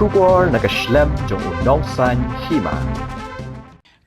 Shubor nakaslem jong unongsan hima.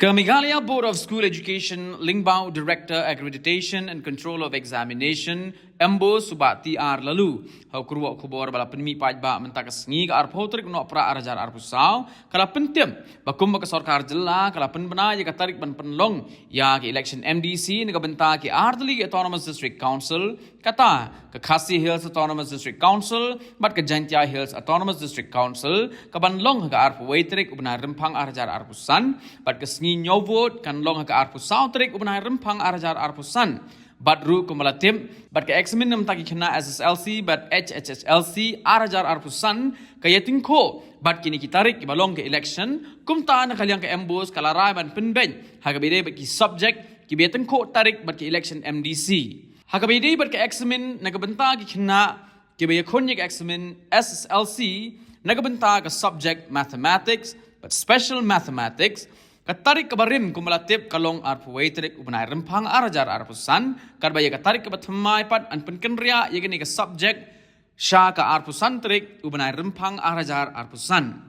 Ke Meghalaya Board of School Education, Lingbao Director Accreditation and Control of Examination, Embo Subati R. Lalu. Hau kuruak kubor bala penmi pajba mentakas ngi ka arpotrik no pra arajar arpusau, kala pentim, bakum baka sarkar jela, kala penbena ya katarik ban penlong, ya ke election MDC nega benta ke Ardali Autonomous District Council, kata ke Khasi Hills Autonomous District Council, bat ke Jantia Hills Autonomous District Council, ke banlong ke arpu waitrik ubna rempang arajar arpusan, bat ke sngi nyovot kan long ke arpusau trik ubna rempang arajar arpusan. But ru kumulatim, but ke examin nam taki kena SSLC, but HHSLC, arajar arpusan, kaya tingko, but kini kitarik ki balong ke election, kumta na kaliang ke embos, kalaray ban penben, hagabide but ki subject, ki biatengko tarik but ke election MDC. Hagabide but ke examin, nagabenta ki kena, ki bayakonyik examin SSLC, nagabenta ke subject mathematics, but special mathematics, katarik kabarim kumulatip kalong arpuwaitrik ubnay rempang arajar arpusan karbaya katarik kabathamay pat an penkenria yagani ka subject sya ka arpusan trik ubnay rempang arajar arpusan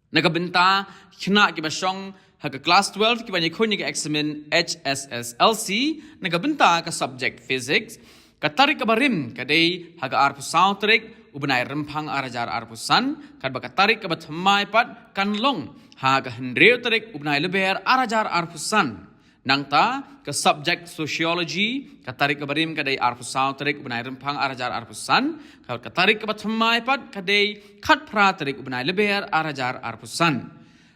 nagabenta kina kibasyong haga class 12 kibanya kunya ka examin HSSLC nagabenta ka subject physics katarik kabarim kadai haga arpusaw trik ubnay rempang arajar arpusan kadba katarik kabathamay pat kanlong haga hendreu tarik ubnai leber arajar arpusan nangta ke subject sociology katarik kabarim kadai arpusau tarik ubnai rempang arajar arpusan kal katarik kabathamai pat kadai khat pra tarik ubnai leber arajar arpusan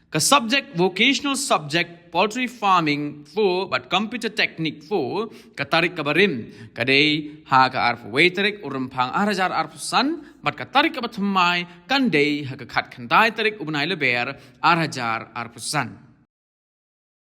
ke subject vocational subject poultry farming for but computer technique for katarik kabarim kadai haga arpu tarik urempang arajar arpusan bat katarik kabathamai kandai haga khat khandai tarik ubnai leber arajar arpusan